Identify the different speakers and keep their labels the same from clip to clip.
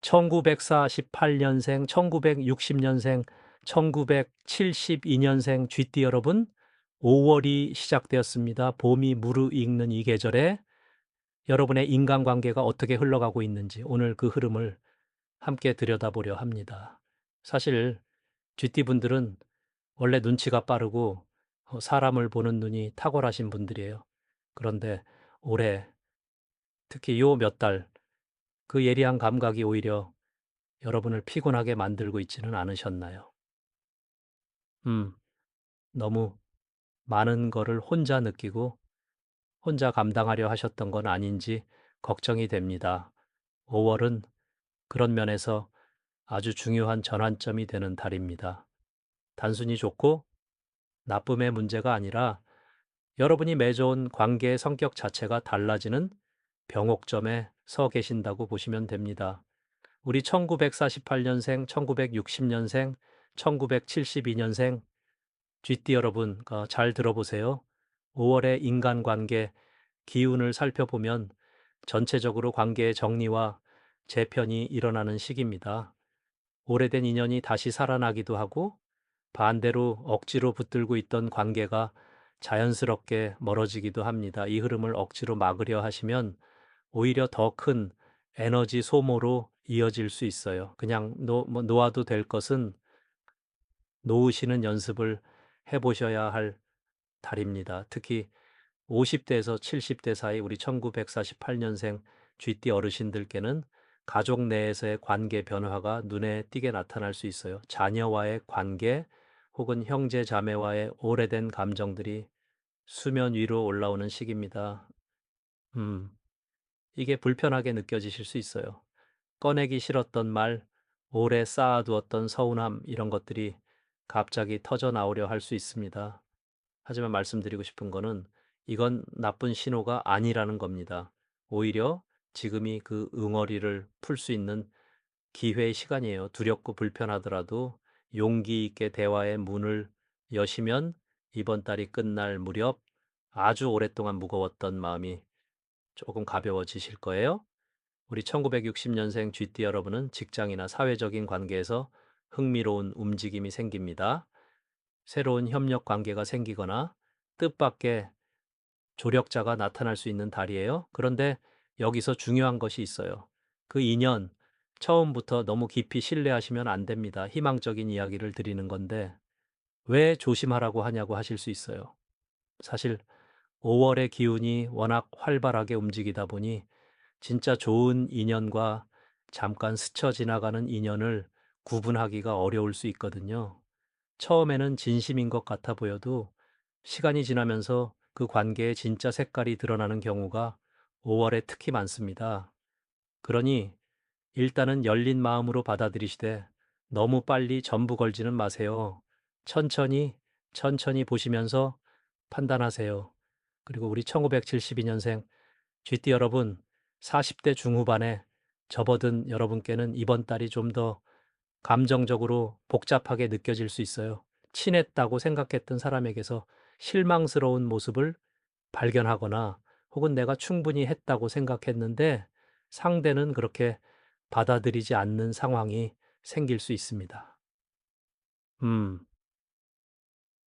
Speaker 1: 1948년생, 1960년생, 1972년생 쥐띠 여러분, 5월이 시작되었습니다. 봄이 무르익는 이 계절에 여러분의 인간관계가 어떻게 흘러가고 있는지 오늘 그 흐름을 함께 들여다보려 합니다. 사실 쥐띠 분들은 원래 눈치가 빠르고 사람을 보는 눈이 탁월하신 분들이에요. 그런데 올해 특히 요 몇 달 그 예리한 감각이 오히려 여러분을 피곤하게 만들고 있지는 않으셨나요? 너무 많은 거를 혼자 느끼고 혼자 감당하려 하셨던 건 아닌지 걱정이 됩니다. 5월은 그런 면에서 아주 중요한 전환점이 되는 달입니다. 단순히 좋고 나쁨의 문제가 아니라 여러분이 맺어온 관계의 성격 자체가 달라지는 병옥점에 서 계신다고 보시면 됩니다. 우리 1948년생, 1960년생, 1972년생 쥐띠 여러분 잘 들어보세요. 5월의 인간관계 기운을 살펴보면 전체적으로 관계의 정리와 재편이 일어나는 시기입니다. 오래된 인연이 다시 살아나기도 하고 반대로 억지로 붙들고 있던 관계가 자연스럽게 멀어지기도 합니다. 이 흐름을 억지로 막으려 하시면 오히려 더 큰 에너지 소모로 이어질 수 있어요. 그냥 놓아도 될 것은 놓으시는 연습을 해보셔야 할 달입니다. 특히 50대에서 70대 사이 우리 1948년생 쥐띠 어르신들께는 가족 내에서의 관계 변화가 눈에 띄게 나타날 수 있어요. 자녀와의 관계 혹은 형제 자매와의 오래된 감정들이 수면 위로 올라오는 시기입니다. 이게 불편하게 느껴지실 수 있어요. 꺼내기 싫었던 말, 오래 쌓아두었던 서운함 이런 것들이 갑자기 터져 나오려 할 수 있습니다. 하지만 말씀드리고 싶은 거는 이건 나쁜 신호가 아니라는 겁니다. 오히려 지금이 그 응어리를 풀 수 있는 기회의 시간이에요. 두렵고 불편하더라도 용기 있게 대화의 문을 여시면 이번 달이 끝날 무렵 아주 오랫동안 무거웠던 마음이 조금 가벼워지실 거예요. 우리 1960년생 쥐띠 여러분은 직장이나 사회적인 관계에서 흥미로운 움직임이 생깁니다. 새로운 협력 관계가 생기거나 뜻밖의 조력자가 나타날 수 있는 달이에요. 그런데 여기서 중요한 것이 있어요. 그 인연, 처음부터 너무 깊이 신뢰하시면 안 됩니다. 희망적인 이야기를 드리는 건데 왜 조심하라고 하냐고 하실 수 있어요. 사실 5월의 기운이 워낙 활발하게 움직이다 보니 진짜 좋은 인연과 잠깐 스쳐 지나가는 인연을 구분하기가 어려울 수 있거든요. 처음에는 진심인 것 같아 보여도 시간이 지나면서 그 관계의 진짜 색깔이 드러나는 경우가 5월에 특히 많습니다. 그러니 일단은 열린 마음으로 받아들이시되 너무 빨리 전부 걸지는 마세요. 천천히, 천천히 보시면서 판단하세요. 그리고 우리 1972년생 쥐띠 여러분, 40대 중후반에 접어든 여러분께는 이번 달이 좀 더 감정적으로 복잡하게 느껴질 수 있어요. 친했다고 생각했던 사람에게서 실망스러운 모습을 발견하거나 혹은 내가 충분히 했다고 생각했는데 상대는 그렇게 받아들이지 않는 상황이 생길 수 있습니다. 음,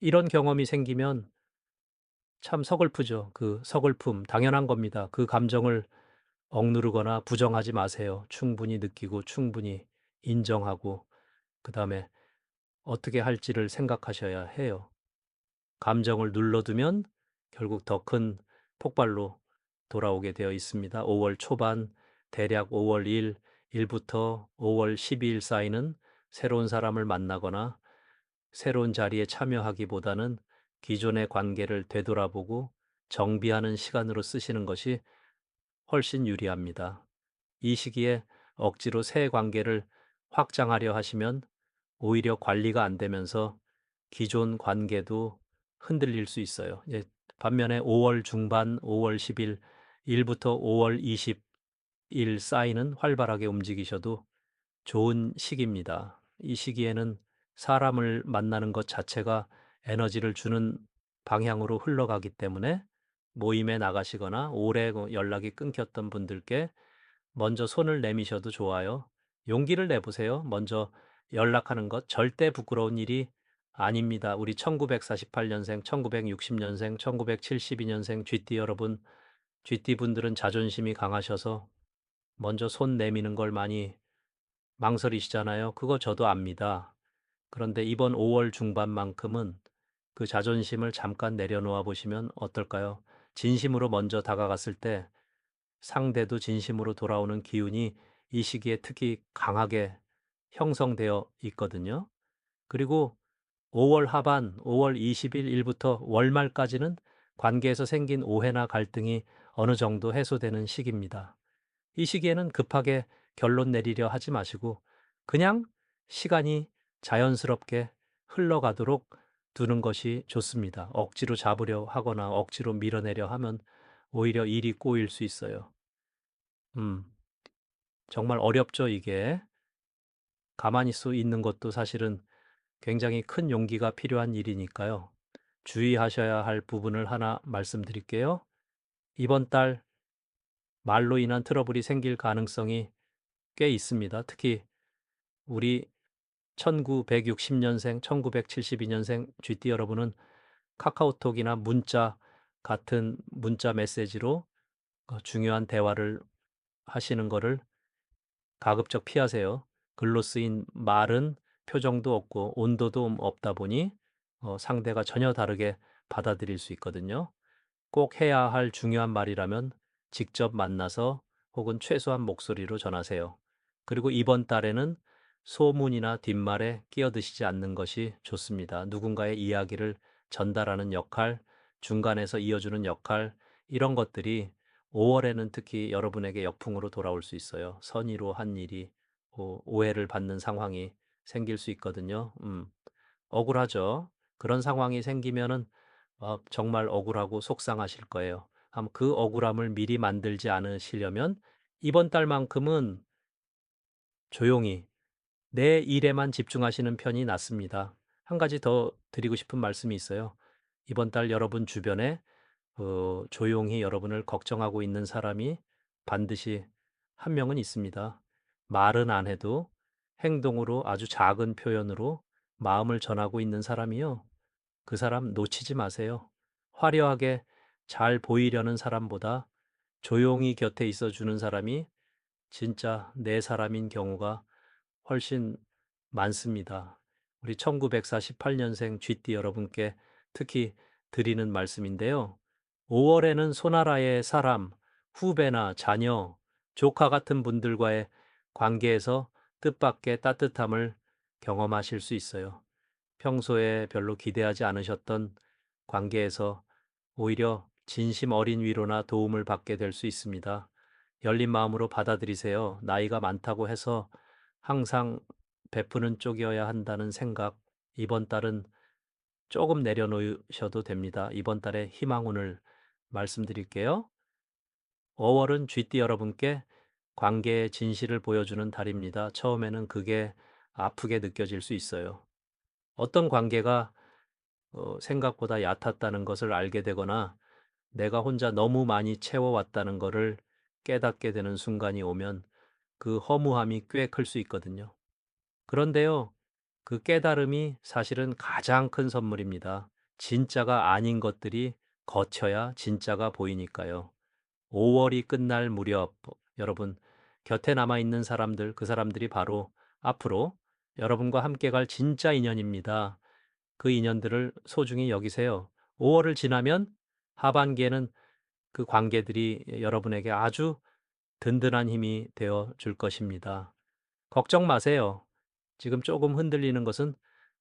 Speaker 1: 이런 경험이 생기면 참 서글프죠. 그 서글픔, 당연한 겁니다. 그 감정을 억누르거나 부정하지 마세요. 충분히 느끼고 충분히 인정하고 그다음에 어떻게 할지를 생각하셔야 해요. 감정을 눌러두면 결국 더 큰 폭발로 돌아오게 되어 있습니다. 5월 초반 대략 5월 1일부터 5월 12일 사이는 새로운 사람을 만나거나 새로운 자리에 참여하기보다는 기존의 관계를 되돌아보고 정비하는 시간으로 쓰시는 것이 훨씬 유리합니다. 이 시기에 억지로 새 관계를 확장하려 하시면 오히려 관리가 안 되면서 기존 관계도 흔들릴 수 있어요. 반면에 5월 중반, 5월 10일, 1부터 5월 20일 사이는 활발하게 움직이셔도 좋은 시기입니다. 이 시기에는 사람을 만나는 것 자체가 에너지를 주는 방향으로 흘러가기 때문에 모임에 나가시거나 오래 연락이 끊겼던 분들께 먼저 손을 내미셔도 좋아요. 용기를 내보세요. 먼저 연락하는 것 절대 부끄러운 일이 아닙니다. 우리 1948년생, 1960년생, 1972년생 쥐띠 여러분, 쥐띠 분들은 자존심이 강하셔서 먼저 손 내미는 걸 많이 망설이시잖아요. 그거 저도 압니다. 그런데 이번 5월 중반만큼은 그 자존심을 잠깐 내려놓아 보시면 어떨까요? 진심으로 먼저 다가갔을 때 상대도 진심으로 돌아오는 기운이 이 시기에 특히 강하게 형성되어 있거든요. 그리고 5월 하반, 5월 20일 일부터 월말까지는 관계에서 생긴 오해나 갈등이 어느 정도 해소되는 시기입니다. 이 시기에는 급하게 결론 내리려 하지 마시고 그냥 시간이 자연스럽게 흘러가도록 두는 것이 좋습니다. 억지로 잡으려 하거나 억지로 밀어내려 하면 오히려 일이 꼬일 수 있어요. 음, 정말 어렵죠, 이게. 가만히 서 있는 것도 사실은 굉장히 큰 용기가 필요한 일이니까요. 주의하셔야 할 부분을 하나 말씀드릴게요. 이번 달 말로 인한 트러블이 생길 가능성이 꽤 있습니다. 특히 우리 1960년생, 1972년생 쥐띠 여러분은 카카오톡이나 문자 같은 문자 메시지로 중요한 대화를 하시는 거를 가급적 피하세요. 글로 쓰인 말은 표정도 없고 온도도 없다 보니 상대가 전혀 다르게 받아들일 수 있거든요. 꼭 해야 할 중요한 말이라면 직접 만나서 혹은 최소한 목소리로 전하세요. 그리고 이번 달에는 소문이나 뒷말에 끼어드시지 않는 것이 좋습니다. 누군가의 이야기를 전달하는 역할, 중간에서 이어주는 역할, 이런 것들이 5월에는 특히 여러분에게 역풍으로 돌아올 수 있어요. 선의로 한 일이 오해를 받는 상황이 생길 수 있거든요. 억울하죠. 그런 상황이 생기면은 정말 억울하고 속상하실 거예요. 그 억울함을 미리 만들지 않으시려면 이번 달만큼은 조용히 내 일에만 집중하시는 편이 낫습니다. 한 가지 더 드리고 싶은 말씀이 있어요. 이번 달 여러분 주변에 조용히 여러분을 걱정하고 있는 사람이 반드시 한 명은 있습니다. 말은 안 해도 행동으로 아주 작은 표현으로 마음을 전하고 있는 사람이요. 그 사람 놓치지 마세요. 화려하게 잘 보이려는 사람보다 조용히 곁에 있어 주는 사람이 진짜 내 사람인 경우가 훨씬 많습니다. 우리 1948년생 쥐띠 여러분께 특히 드리는 말씀인데요. 5월에는 소나라의 사람, 후배나 자녀, 조카 같은 분들과의 관계에서 뜻밖의 따뜻함을 경험하실 수 있어요. 평소에 별로 기대하지 않으셨던 관계에서 오히려 진심 어린 위로나 도움을 받게 될 수 있습니다. 열린 마음으로 받아들이세요. 나이가 많다고 해서 항상 베푸는 쪽이어야 한다는 생각, 이번 달은 조금 내려놓으셔도 됩니다. 이번 달의 희망운을 말씀드릴게요. 5월은 쥐띠 여러분께 관계의 진실을 보여주는 달입니다. 처음에는 그게 아프게 느껴질 수 있어요. 어떤 관계가 생각보다 얕았다는 것을 알게 되거나 내가 혼자 너무 많이 채워왔다는 것을 깨닫게 되는 순간이 오면 그 허무함이 꽤 클 수 있거든요. 그런데요, 그 깨달음이 사실은 가장 큰 선물입니다. 진짜가 아닌 것들이 거쳐야 진짜가 보이니까요. 5월이 끝날 무렵, 여러분, 곁에 남아있는 사람들, 그 사람들이 바로 앞으로 여러분과 함께 갈 진짜 인연입니다. 그 인연들을 소중히 여기세요. 5월을 지나면 하반기에는 그 관계들이 여러분에게 아주 든든한 힘이 되어 줄 것입니다. 걱정 마세요. 지금 조금 흔들리는 것은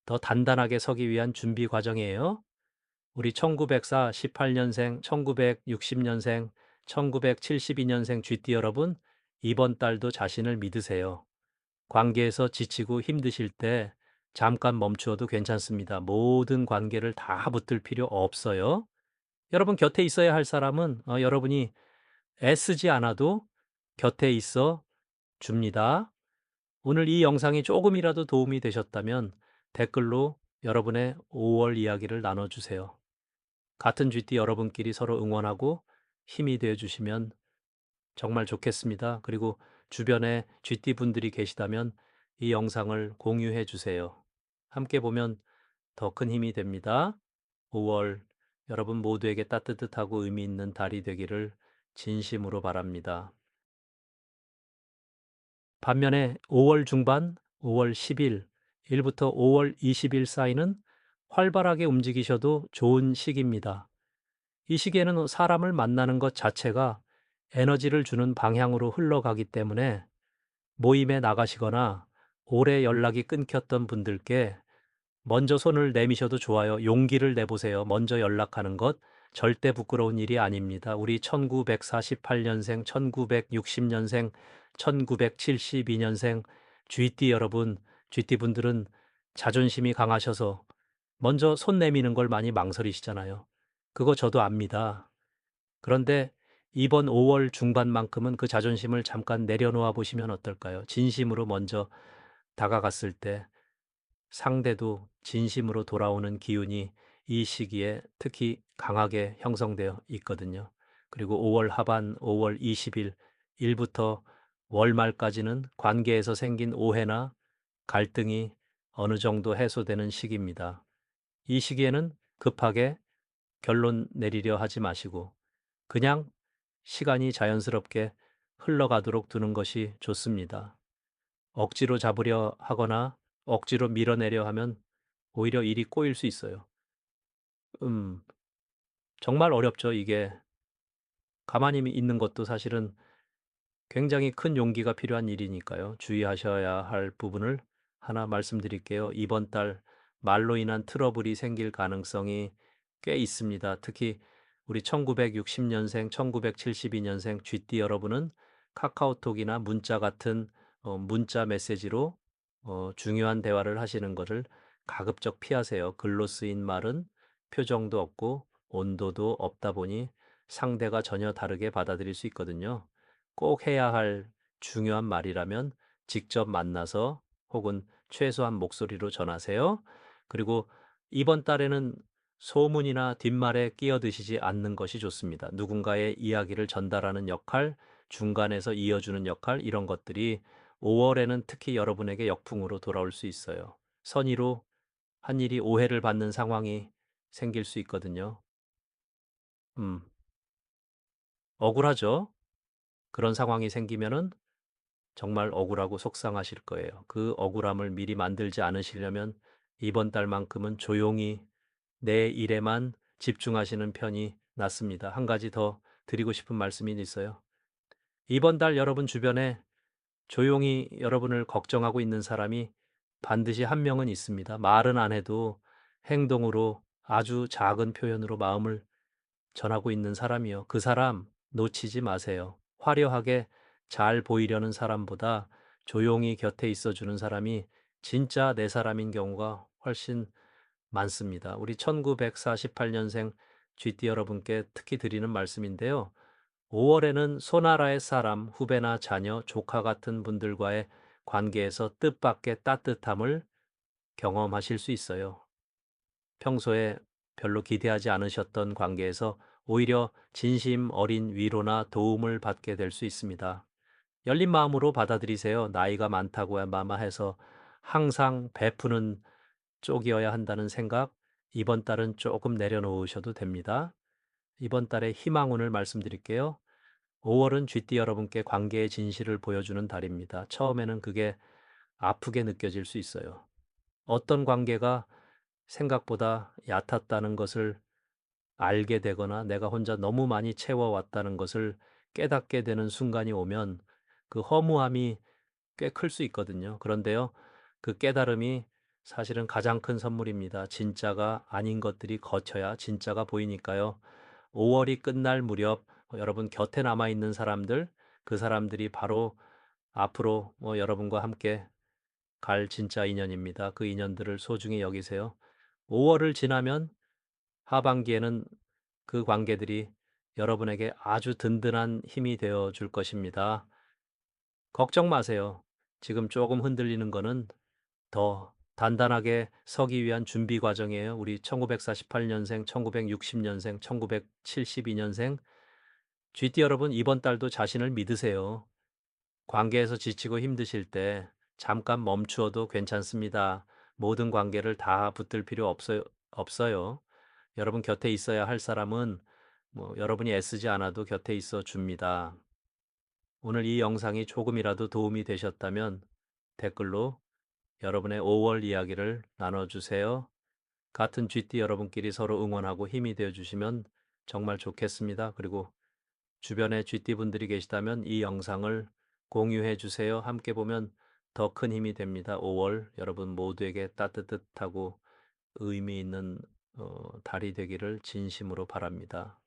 Speaker 1: 더 단단하게 서기 위한 준비 과정이에요. 우리 1948년생, 1960년생, 1972년생 쥐띠 여러분, 이번 달도 자신을 믿으세요. 관계에서 지치고 힘드실 때 잠깐 멈추어도 괜찮습니다. 모든 관계를 다 붙들 필요 없어요. 여러분 곁에 있어야 할 사람은 여러분이 애쓰지 않아도 곁에 있어 줍니다. 오늘 이 영상이 조금이라도 도움이 되셨다면 댓글로 여러분의 5월 이야기를 나눠주세요. 같은 쥐띠 여러분끼리 서로 응원하고 힘이 되어 주시면 정말 좋겠습니다. 그리고 주변에 GT 분들이 계시다면 이 영상을 공유해 주세요. 함께 보면 더 큰 힘이 됩니다. 5월 여러분 모두에게 따뜻하고 의미 있는 달이 되기를 진심으로 바랍니다. 반면에 5월 중반, 5월 10일, 일부터 5월 20일 사이는 활발하게 움직이셔도 좋은 시기입니다. 이 시기에는 사람을 만나는 것 자체가 에너지를 주는 방향으로 흘러가기 때문에 모임에 나가시거나 오래 연락이 끊겼던 분들께 먼저 손을 내미셔도 좋아요. 용기를 내보세요. 먼저 연락하는 것 절대 부끄러운 일이 아닙니다. 우리 1948년생, 1960년생, 1972년생 GT 여러분, GT 분들은 자존심이 강하셔서 먼저 손 내미는 걸 많이 망설이시잖아요. 그거 저도 압니다. 그런데 이번 5월 중반만큼은 그 자존심을 잠깐 내려놓아 보시면 어떨까요? 진심으로 먼저 다가갔을 때 상대도 진심으로 돌아오는 기운이 이 시기에 특히 강하게 형성되어 있거든요. 그리고 5월 하반, 5월 20일, 일부터 월말까지는 관계에서 생긴 오해나 갈등이 어느 정도 해소되는 시기입니다. 이 시기에는 급하게 결론 내리려 하지 마시고 그냥 시간이 자연스럽게 흘러가도록 두는 것이 좋습니다. 억지로 잡으려 하거나 억지로 밀어내려 하면 오히려 일이 꼬일 수 있어요. 음, 정말 어렵죠, 이게. 가만히 있는 것도 사실은 굉장히 큰 용기가 필요한 일이니까요. 주의하셔야 할 부분을 하나 말씀드릴게요. 이번 달 말로 인한 트러블이 생길 가능성이 꽤 있습니다. 특히 우리 1960년생, 1972년생 GT 여러분은 카카오톡이나 문자 같은 문자 메시지로 중요한 대화를 하시는 것을 가급적 피하세요. 글로 쓰인 말은 표정도 없고 온도도 없다 보니 상대가 전혀 다르게 받아들일 수 있거든요. 꼭 해야 할 중요한 말이라면 직접 만나서 혹은 최소한 목소리로 전하세요. 그리고 이번 달에는 소문이나 뒷말에 끼어드시지 않는 것이 좋습니다. 누군가의 이야기를 전달하는 역할, 중간에서 이어주는 역할, 이런 것들이 5월에는 특히 여러분에게 역풍으로 돌아올 수 있어요. 선의로 한 일이 오해를 받는 상황이 생길 수 있거든요. 음, 억울하죠? 그런 상황이 생기면은 정말 억울하고 속상하실 거예요. 그 억울함을 미리 만들지 않으시려면 이번 달만큼은 조용히 내 일에만 집중하시는 편이 낫습니다. 한 가지 더 드리고 싶은 말씀이 있어요. 이번 달 여러분 주변에 조용히 여러분을 걱정하고 있는 사람이 반드시 한 명은 있습니다. 말은 안 해도 행동으로 아주 작은 표현으로 마음을 전하고 있는 사람이요. 그 사람 놓치지 마세요. 화려하게 잘 보이려는 사람보다 조용히 곁에 있어주는 사람이 진짜 내 사람인 경우가 훨씬 많습니다. 우리 1948년생 GT 여러분께 특히 드리는 말씀인데요. 5월에는 소나라의 사람, 후배나 자녀, 조카 같은 분들과의 관계에서 뜻밖의 따뜻함을 경험하실 수 있어요. 평소에 별로 기대하지 않으셨던 관계에서 오히려 진심 어린 위로나 도움을 받게 될 수 있습니다. 열린 마음으로 받아들이세요. 나이가 많다고야 마마해서 항상 베푸는 쪽이어야 한다는 생각, 이번 달은 조금 내려놓으셔도 됩니다. 이번 달의 희망운을 말씀드릴게요. 5월은 GT 여러분께 관계의 진실을 보여주는 달입니다. 처음에는 그게 아프게 느껴질 수 있어요. 어떤 관계가 생각보다 얕았다는 것을 알게 되거나 내가 혼자 너무 많이 채워왔다는 것을 깨닫게 되는 순간이 오면 그 허무함이 꽤 클 수 있거든요. 그런데요, 그 깨달음이 사실은 가장 큰 선물입니다. 진짜가 아닌 것들이 거쳐야 진짜가 보이니까요. 5월이 끝날 무렵 여러분 곁에 남아있는 사람들, 그 사람들이 바로 앞으로 여러분과 함께 갈 진짜 인연입니다. 그 인연들을 소중히 여기세요. 5월을 지나면 하반기에는 그 관계들이 여러분에게 아주 든든한 힘이 되어 줄 것입니다. 걱정 마세요. 지금 조금 흔들리는 거는 더 단단하게 서기 위한 준비 과정이에요. 우리 1948년생, 1960년생, 1972년생 GT 여러분 이번 달도 자신을 믿으세요. 관계에서 지치고 힘드실 때 잠깐 멈추어도 괜찮습니다. 모든 관계를 다 붙들 필요 없어요. 여러분 곁에 있어야 할 사람은 여러분이 애쓰지 않아도 곁에 있어 줍니다. 오늘 이 영상이 조금이라도 도움이 되셨다면 댓글로 여러분의 5월 이야기를 나눠주세요. 같은 GT 여러분끼리 서로 응원하고 힘이 되어 주시면 정말 좋겠습니다. 그리고 주변에 GT 분들이 계시다면 이 영상을 공유해 주세요. 함께 보면 더 큰 힘이 됩니다. 5월 여러분 모두에게 따뜻하고 의미 있는 달이 되기를 진심으로 바랍니다.